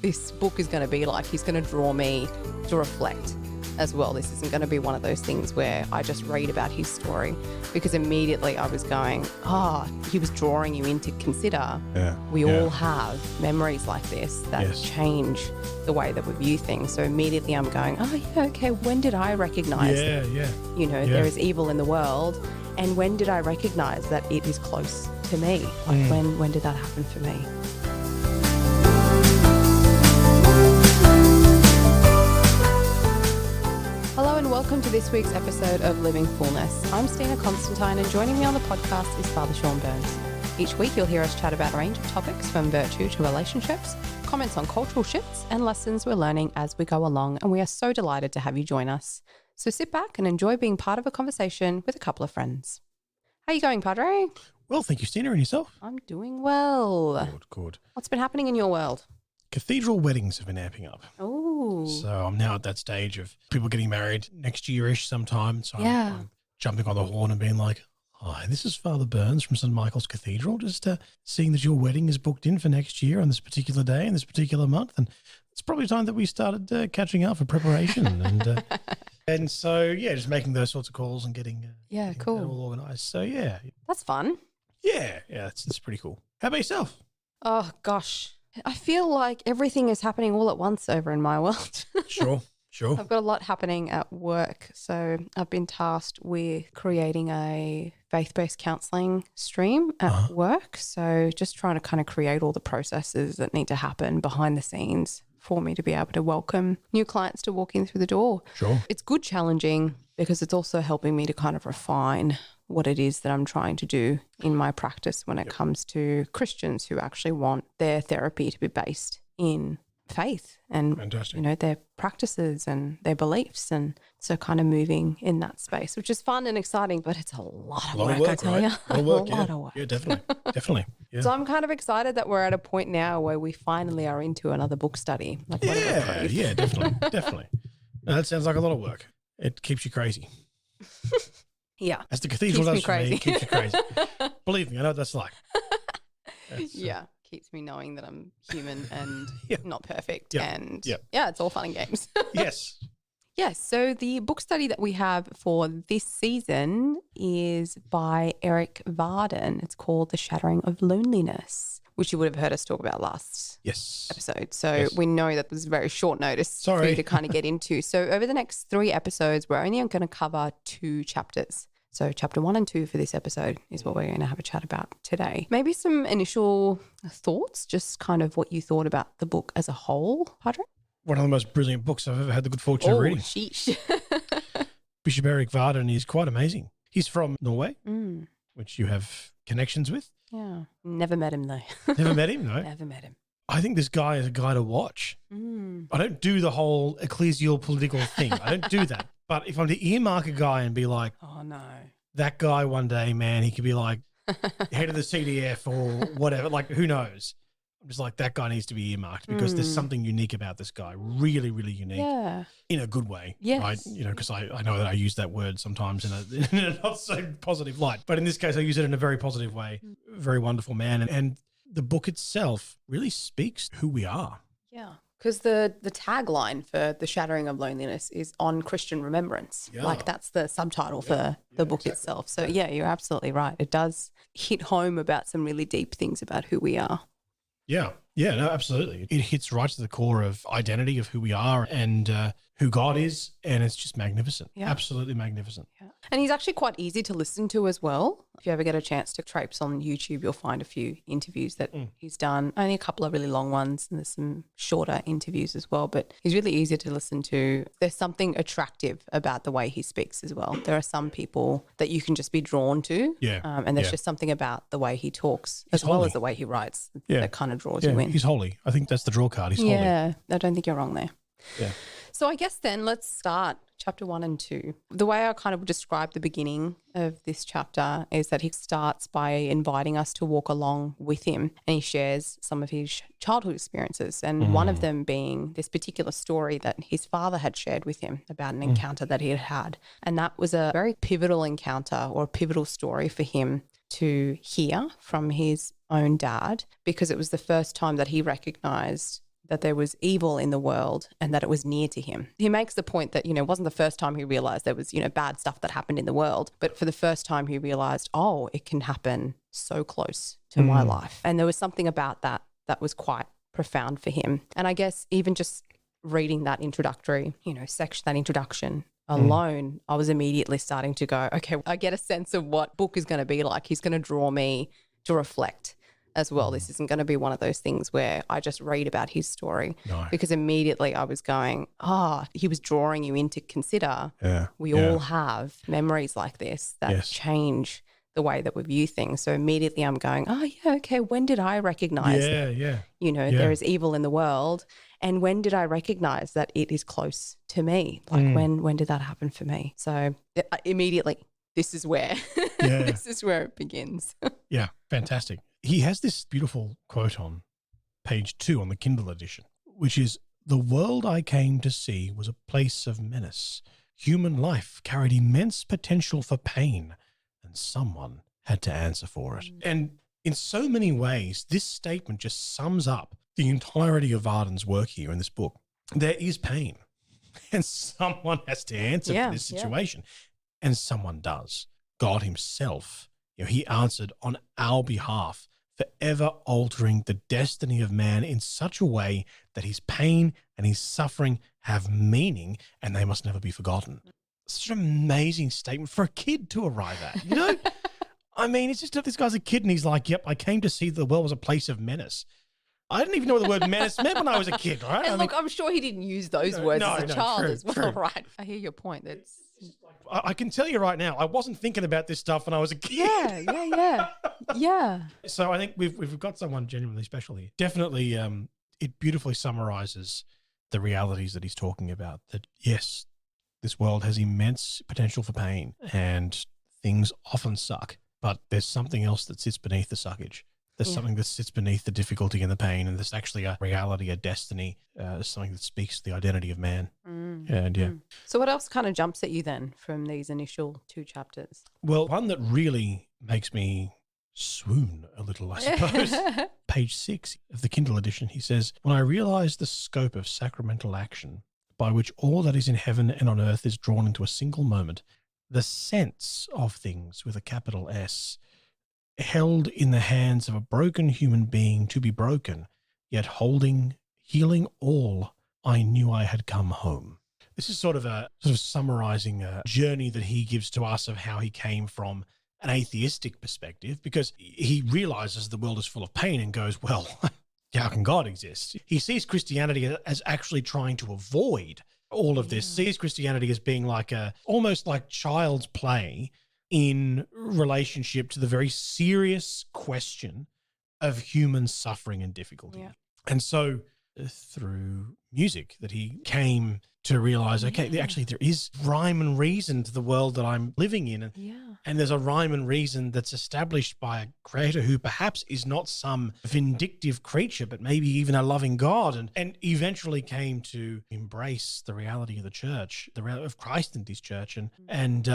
this book is going to be like. He's going to draw me to reflect as well. This isn't going to be one of those things where I just read about his story, because immediately I was going, he was drawing you in to consider. We all have memories like this that change the way that we view things. So immediately I'm going, okay, when did I recognize that, there is evil in the world? And when did I recognize that it is close to me? Like when did that happen for me? Hello and welcome to this week's episode of Living Fullness. I'm Stina Constantine, and joining me on the podcast is Father Sean Burns. Each week you'll hear us chat about a range of topics from virtue to relationships, comments on cultural shifts and lessons we're learning as we go along, and we are so delighted to have you join us. So sit back and enjoy being part of a conversation with a couple of friends. How are you going, Padre? Well, thank you, Stina, and yourself? I'm doing well. Good. What's been happening in your world? Cathedral weddings have been amping up. Oh. So I'm now at that stage of people getting married next year-ish sometime. So I'm jumping on the horn and being like, hi, this is Father Burns from St. Michael's Cathedral. Just seeing that your wedding is booked in for next year on this particular day and this particular month. And it's probably time that we started catching up for preparation. And so, just making those sorts of calls and getting cool. that all organised. So, yeah. That's fun. Yeah, it's pretty cool. How about yourself? Oh, gosh. I feel like everything is happening all at once over in my world. Sure. I've got a lot happening at work. So I've been tasked with creating a faith-based counselling stream at work. So just trying to kind of create all the processes that need to happen behind the scenes for me to be able to welcome new clients to walk in through the door. Sure. It's good challenging because it's also helping me to kind of refine what it is that I'm trying to do in my practice when it comes to Christians who actually want their therapy to be based in faith and their practices and their beliefs, and so kind of moving in that space, which is fun and exciting, but it's a lot of work, I tell you. A lot of work. Yeah, definitely. Yeah. So I'm kind of excited that we're at a point now where we finally are into another book study. Definitely. No, that sounds like a lot of work. It keeps you crazy. Yeah. As the cathedral does for me, it keeps you crazy. Believe me, I know what that's like. Keeps me knowing that I'm human and not perfect. Yeah. And it's all fun and games. Yes. Yes. So the book study that we have for this season is by Erik Varden. It's called The Shattering of Loneliness, which you would have heard us talk about last episode. So we know that there's very short notice for you to kind of get into. So over the next 3 episodes, we're only going to cover 2 chapters. So chapter 1 and 2 for this episode is what we're going to have a chat about today. Maybe some initial thoughts, just kind of what you thought about the book as a whole, Padre? One of the most brilliant books I've ever had the good fortune of reading. Sheesh. Bishop Erik Varden is quite amazing. He's from Norway, which you have connections with. Yeah. Never met him though. Never met him? No. Never met him. I think this guy is a guy to watch. I don't do the whole ecclesial political thing. I don't do that. But if I'm to earmark a guy and be like, oh no, that guy one day, man, he could be like head of the CDF or whatever, like who knows? I'm just like, that guy needs to be earmarked because there's something unique about this guy, really, really unique in a good way, right? Because I know that I use that word sometimes in a not so positive light, but in this case, I use it in a very positive way. Very wonderful man. And the book itself really speaks who we are. Yeah. Because the tagline for The Shattering of Loneliness is on Christian Remembrance. Yeah. Like that's the subtitle for the book itself. So you're absolutely right. It does hit home about some really deep things about who we are. Yeah, no, absolutely. It hits right to the core of identity of who we are and who God is, and it's just magnificent. Yeah. Absolutely magnificent. Yeah. And he's actually quite easy to listen to as well. If you ever get a chance to traipse on YouTube, you'll find a few interviews that he's done. Only a couple of really long ones, and there's some shorter interviews as well. But he's really easy to listen to. There's something attractive about the way he speaks as well. There are some people that you can just be drawn to. Yeah. And there's just something about the way he talks as well as the way he writes that kind of draws you in. He's holy. I think that's the draw card. He's holy. Yeah, I don't think you're wrong there. Yeah. So I guess then let's start chapter 1 and 2. The way I kind of describe the beginning of this chapter is that he starts by inviting us to walk along with him, and he shares some of his childhood experiences, and one of them being this particular story that his father had shared with him about an encounter that he had had. And that was a very pivotal encounter or a pivotal story for him to hear from his own dad, because it was the first time that he recognized that there was evil in the world and that it was near to him. He makes the point that, it wasn't the first time he realized there was, bad stuff that happened in the world, but for the first time he realized, oh, it can happen so close to my life. And there was something about that was quite profound for him. And I guess even just reading that introductory, section, that introduction alone, I was immediately starting to go, okay, I get a sense of what book is going to be like. He's going to draw me to reflect as well. This isn't going to be one of those things where I just read about his story. No. Because immediately I was going, he was drawing you in to consider we all have memories like this that change the way that we view things. So immediately I'm going, okay, when did I recognize there is evil in the world? And when did I recognize that it is close to me? Like when did that happen for me? So immediately, this is where this is where it begins. Yeah, fantastic. He has this beautiful quote on page 2 on the Kindle edition, which is, "The world I came to see was a place of menace. Human life carried immense potential for pain, and someone had to answer for it." And in so many ways, this statement just sums up the entirety of Varden's work here in this book. There is pain, and someone has to answer for this situation, and someone does. God himself, he answered on our behalf, forever altering the destiny of man in such a way that his pain and his suffering have meaning and they must never be forgotten. Such an amazing statement for a kid to arrive at, I mean, it's just that this guy's a kid and he's like, yep, I came to see the world was a place of menace. I didn't even know what the word menace meant when I was a kid, right? And I'm sure he didn't use those words as a child as well, right? I hear your point. I can tell you right now, I wasn't thinking about this stuff when I was a kid. Yeah. So I think we've got someone genuinely special here. Definitely, it beautifully summarizes the realities that he's talking about. That yes, this world has immense potential for pain, and things often suck. But there's something else that sits beneath the suckage. There's something that sits beneath the difficulty and the pain, and there's actually a reality, a destiny, something that speaks to the identity of man. And So what else kind of jumps at you then from these initial 2 chapters? Well, one that really makes me swoon a little, I suppose. Page 6 of the Kindle edition, he says, "When I realized the scope of sacramental action, by which all that is in heaven and on earth is drawn into a single moment, the sense of things with a capital S, held in the hands of a broken human being to be broken, yet healing all, I knew I had come home." This is sort of summarizing a journey that he gives to us of how he came from an atheistic perspective, because he realizes the world is full of pain and goes, well, how can God exist? He sees Christianity as actually trying to avoid all of this, sees Christianity as being almost like child's play in relationship to the very serious question of human suffering and difficulty. Yeah. And so through music that he came to realize, okay, actually there is rhyme and reason to the world that I'm living in. And there's a rhyme and reason that's established by a creator who perhaps is not some vindictive creature, but maybe even a loving God, and eventually came to embrace the reality of the church, the reality of Christ and his church. And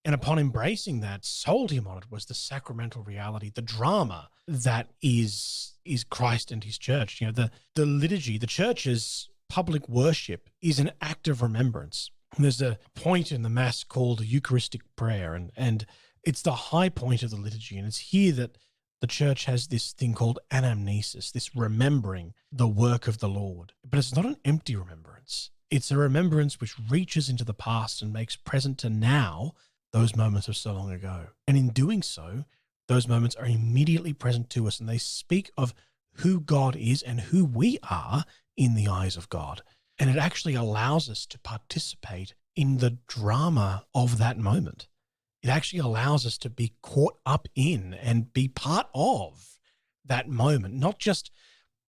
upon embracing that, sold him on it was the sacramental reality, the drama that is Christ and his church. The liturgy, the church's public worship is an act of remembrance. And there's a point in the Mass called Eucharistic prayer, and it's the high point of the liturgy. And it's here that the church has this thing called anamnesis, this remembering the work of the Lord. But it's not an empty remembrance. It's a remembrance which reaches into the past and makes present to now those moments of so long ago. And in doing so, those moments are immediately present to us, and they speak of who God is and who we are in the eyes of God. And it actually allows us to participate in the drama of that moment. It actually allows us to be caught up in and be part of that moment, not just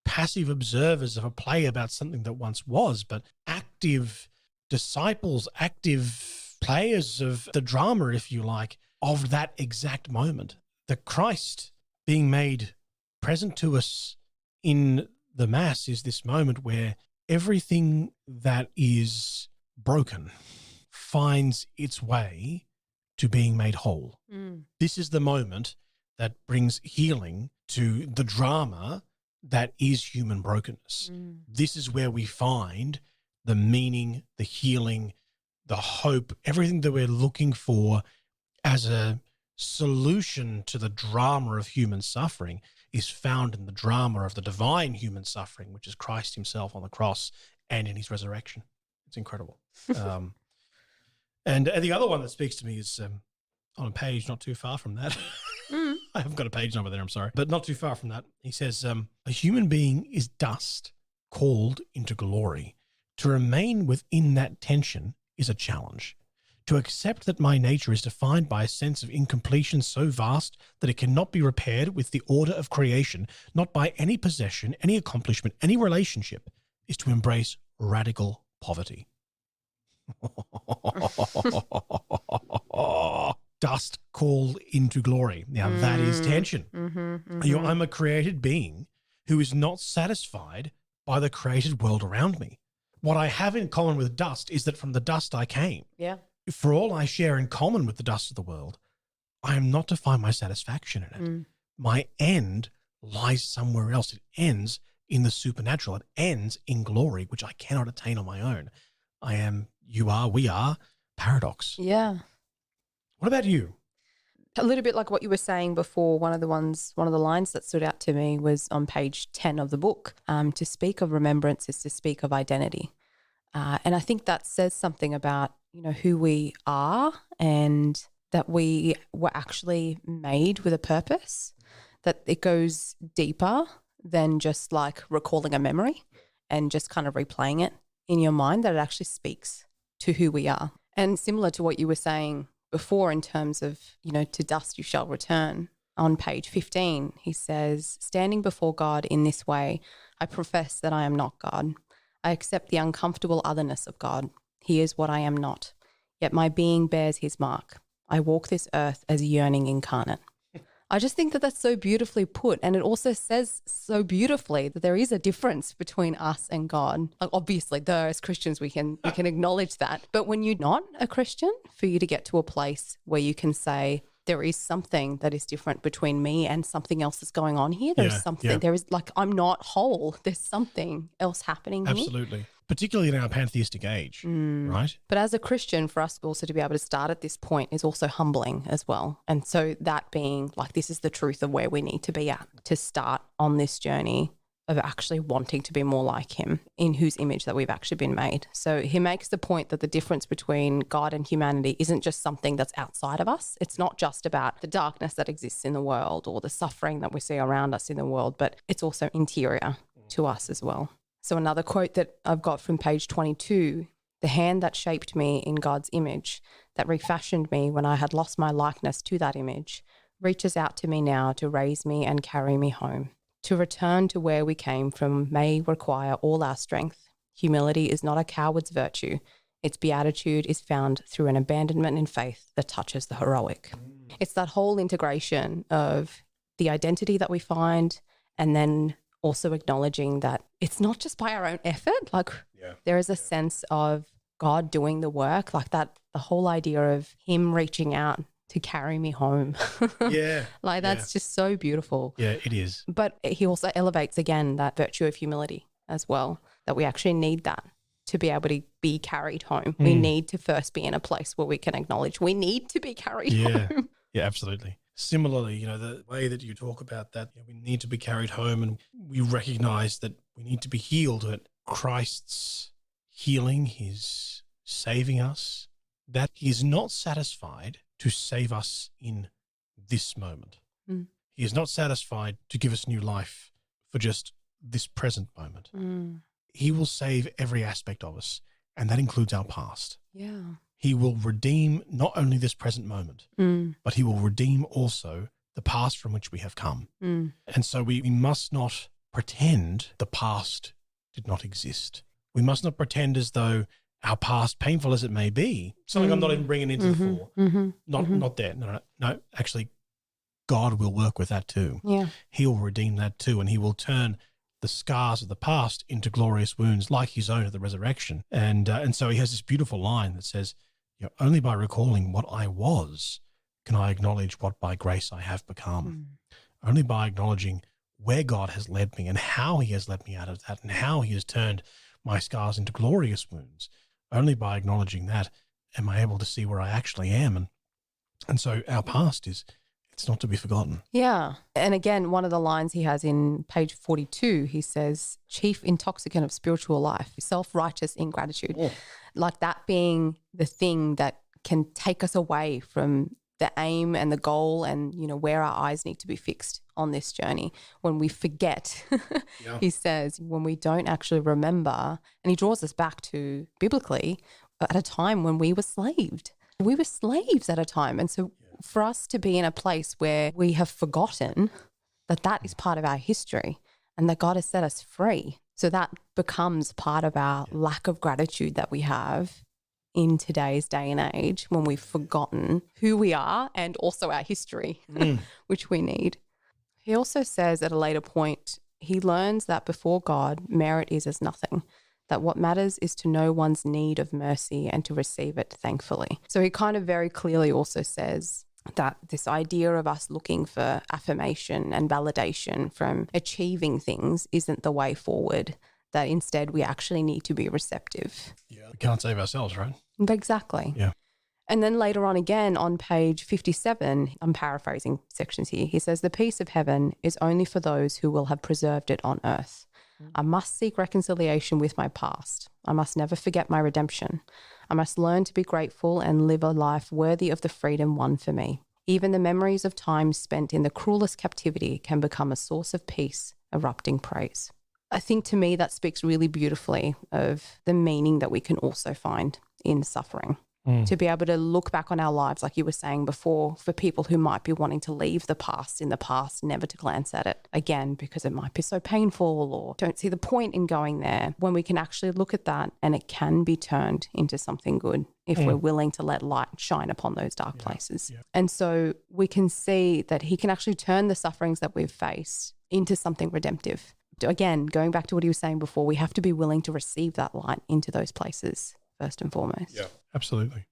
passive observers of a play about something that once was, but active disciples, active players of the drama, if you like, of that exact moment. The Christ being made present to us in the Mass is this moment where everything that is broken finds its way to being made whole. This is the moment that brings healing to the drama that is human brokenness. This is where we find the meaning, the healing, the hope, everything that we're looking for as a solution to the drama of human suffering is found in the drama of the divine human suffering, which is Christ himself on the cross and in his resurrection. It's incredible. And the other one that speaks to me is on a page not too far from that. I haven't got a page number there, I'm sorry, but not too far from that. He says, a human being is dust called into glory. To remain within that tension is a challenge. To accept that my nature is defined by a sense of incompletion so vast that it cannot be repaired with the order of creation, not by any possession, any accomplishment, any relationship, is to embrace radical poverty. Dust called into glory. Now that is tension. I'm a created being who is not satisfied by the created world around me. What I have in common with dust is that from the dust I came. Yeah. For all I share in common with the dust of the world, I am not to find my satisfaction in it. My end lies somewhere else. It ends in the supernatural. It ends in glory, which I cannot attain on my own. I am, you are, we are, paradox. Yeah. What about you? A little bit like what you were saying before, one of the lines that stood out to me was on page 10 of the book. To speak of remembrance is to speak of identity. And I think that says something about, who we are and that we were actually made with a purpose, that it goes deeper than just like recalling a memory and just kind of replaying it in your mind, that it actually speaks to who we are. And similar to what you were saying before in terms of, to dust you shall return. On page 15, he says, standing before God in this way, I profess that I am not God. I accept the uncomfortable otherness of God. He is what I am not. Yet my being bears his mark. I walk this earth as yearning incarnate. I just think that that's so beautifully put. And it also says so beautifully that there is a difference between us and God. Like obviously, though, as Christians, we can acknowledge that. But when you're not a Christian, for you to get to a place where you can say, there is something that is different between me and something else that's going on here. There's something, there is like, I'm not whole. There's something else happening here. Absolutely. Particularly in our pantheistic age, right? But as a Christian, for us also to be able to start at this point is also humbling as well. And so that being like, this is the truth of where we need to be at to start on this journey of actually wanting to be more like him, in whose image that we've actually been made. So he makes the point that the difference between God and humanity isn't just something that's outside of us. It's not just about the darkness that exists in the world or the suffering that we see around us in the world, but it's also interior to us as well. So another quote that I've got from page 22, the hand that shaped me in God's image, that refashioned me when I had lost my likeness to that image, reaches out to me now to raise me and carry me home. To return to where we came from may require all our strength. Humility is not a coward's virtue. Its beatitude is found through an abandonment in faith that touches the heroic. It's that whole integration of the identity that we find, and then also acknowledging that it's not just by our own effort. Like there is a sense of God doing the work, like that, the whole idea of him reaching out to carry me home. Like that's just so beautiful. Yeah, it is. But he also elevates again that virtue of humility as well, that we actually need that to be able to be carried home. We need to first be in a place where we can acknowledge we need to be carried home. Yeah, absolutely. Similarly, the way that you talk about that, we need to be carried home, and we recognize that we need to be healed, that Christ's healing, his saving us, that he is not satisfied to save us in this moment. He is not satisfied to give us new life for just this present moment. He will save every aspect of us, and that includes our past. Yeah. He will redeem not only this present moment, but he will redeem also the past from which we have come. And so we must not pretend the past did not exist. We must not pretend as though our past, painful as it may be, something I'm not even bringing into the fore. Not there. No. Actually, God will work with that too. Yeah. He will redeem that too, and he will turn the scars of the past into glorious wounds like his own at the resurrection. And so he has this beautiful line that says, only by recalling what I was can I acknowledge what by grace I have become. Only by acknowledging where God has led me and how he has led me out of that and how he has turned my scars into glorious wounds. Only by acknowledging that am I able to see where I actually am. And so our past it's not to be forgotten. Yeah. And again, one of the lines he has in page 42, he says, chief intoxicant of spiritual life, self-righteous ingratitude. Yeah. Like that being the thing that can take us away from the aim and the goal and, where our eyes need to be fixed on this journey. When we forget, he says, when we don't actually remember, and he draws us back to biblically at a time when we were slaved. We were slaves at a time. And so for us to be in a place where we have forgotten that is part of our history and that God has set us free. So that becomes part of our lack of gratitude that we have in today's day and age when we've forgotten who we are and also our history, which we need. He also says at a later point, he learns that before God, merit is as nothing, that what matters is to know one's need of mercy and to receive it thankfully. So he kind of very clearly also says that this idea of us looking for affirmation and validation from achieving things isn't the way forward, that instead we actually need to be receptive. Yeah, we can't save ourselves, right? Exactly. Yeah. And then later on again on page 57, I'm paraphrasing sections here, he says, the peace of heaven is only for those who will have preserved it on earth. I must seek reconciliation with my past. I must never forget my redemption. I must learn to be grateful and live a life worthy of the freedom won for me. Even the memories of times spent in the cruelest captivity can become a source of peace, erupting praise. I think to me that speaks really beautifully of the meaning that we can also find in suffering. To be able to look back on our lives, like you were saying before, for people who might be wanting to leave the past in the past, never to glance at it again because it might be so painful or don't see the point in going there, when we can actually look at that and it can be turned into something good if we're willing to let light shine upon those dark places. Yeah. And so we can see that he can actually turn the sufferings that we've faced into something redemptive. Again, going back to what he was saying before, we have to be willing to receive that light into those places first and foremost. Yeah, absolutely.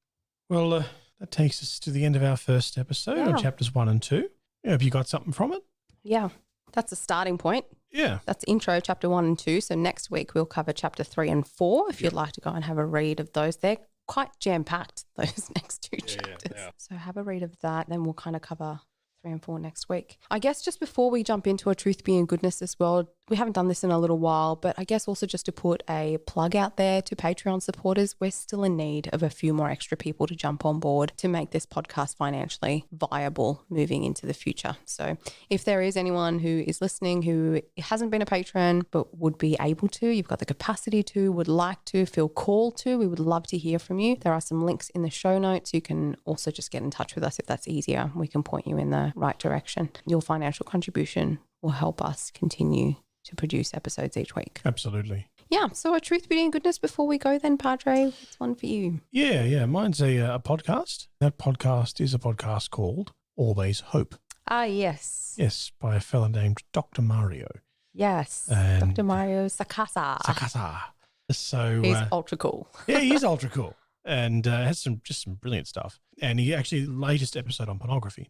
Well, that takes us to the end of our first episode on chapters 1 and 2. Have you got something from it? Yeah, that's a starting point. Yeah. That's intro, chapter 1 and 2. So next week we'll cover chapter 3 and 4 if you'd like to go and have a read of those. They're quite jam-packed, those next two chapters. Yeah. So have a read of that, then we'll kind of cover 3 and 4 next week. I guess just before we jump into a truth be in goodness as well, we haven't done this in a little while, but I guess also just to put a plug out there to Patreon supporters, we're still in need of a few more extra people to jump on board to make this podcast financially viable moving into the future. So if there is anyone who is listening who hasn't been a patron but would be able to, you've got the capacity to, would like to, feel called to, we would love to hear from you. There are some links in the show notes. You can also just get in touch with us if that's easier. We can point you in the right direction. Your financial contribution will help us continue to produce episodes each week. Absolutely. Yeah. So a truth, beauty and goodness before we go then, Padre, what's one for you? Yeah. Mine's a podcast. That podcast is a podcast called Always Hope. Ah, yes. Yes, by a fellow named Dr. Mario. Yes. And Dr. Mario Sakasa. So he's ultra cool. Yeah, he's ultra cool. And has some brilliant stuff. And he actually, latest episode on pornography,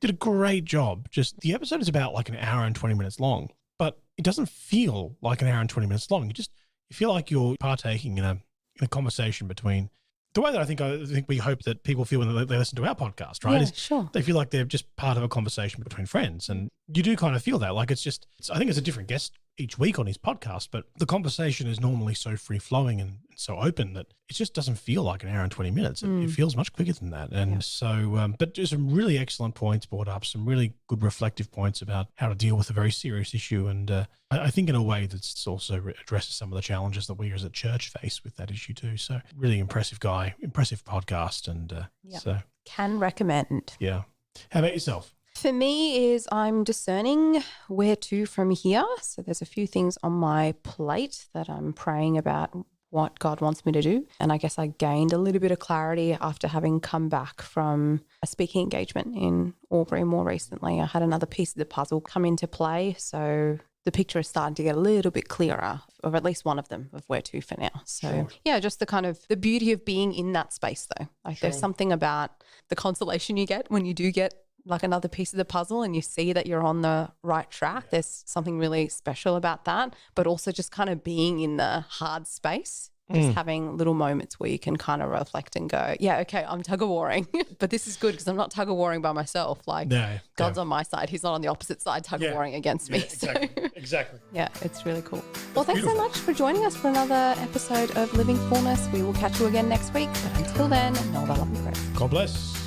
did a great job. Just the episode is about like an hour and 20 minutes long, but it doesn't feel like an hour and 20 minutes long. You feel like you're partaking in a conversation between the way that I think we hope that people feel when they listen to our podcast, right? Yeah, sure. They feel like they're just part of a conversation between friends. And you do kind of feel that. Like I think it's a different guest each week on his podcast, but the conversation is normally so free flowing and so open that it just doesn't feel like an hour and 20 minutes. It feels much quicker than that. And so, but there's some really excellent points brought up, some really good reflective points about how to deal with a very serious issue. And I think in a way that's also addresses some of the challenges that we as a church face with that issue too. So really impressive guy, impressive podcast. And so can recommend. Yeah. How about yourself? For me is I'm discerning where to from here. So there's a few things on my plate that I'm praying about what God wants me to do. And I guess I gained a little bit of clarity after having come back from a speaking engagement in Albury more recently. I had another piece of the puzzle come into play. So the picture is starting to get a little bit clearer, or at least one of them, of where to for now. So yeah, just the kind of the beauty of being in that space though. Like there's something about the consolation you get when you do get like another piece of the puzzle and you see that you're on the right track. There's something really special about that, but also just kind of being in the hard space. Just having little moments where you can kind of reflect and go, yeah, okay, I'm tug-of-warring, but this is good because I'm not tug-of-warring by myself. Like God's on my side. He's not on the opposite side tug-of-warring against me. Exactly. Yeah, it's really cool. Well, thanks so much for joining us for another episode of Living Fullness. We will catch you again next week. But until then, know that love and grace. God bless.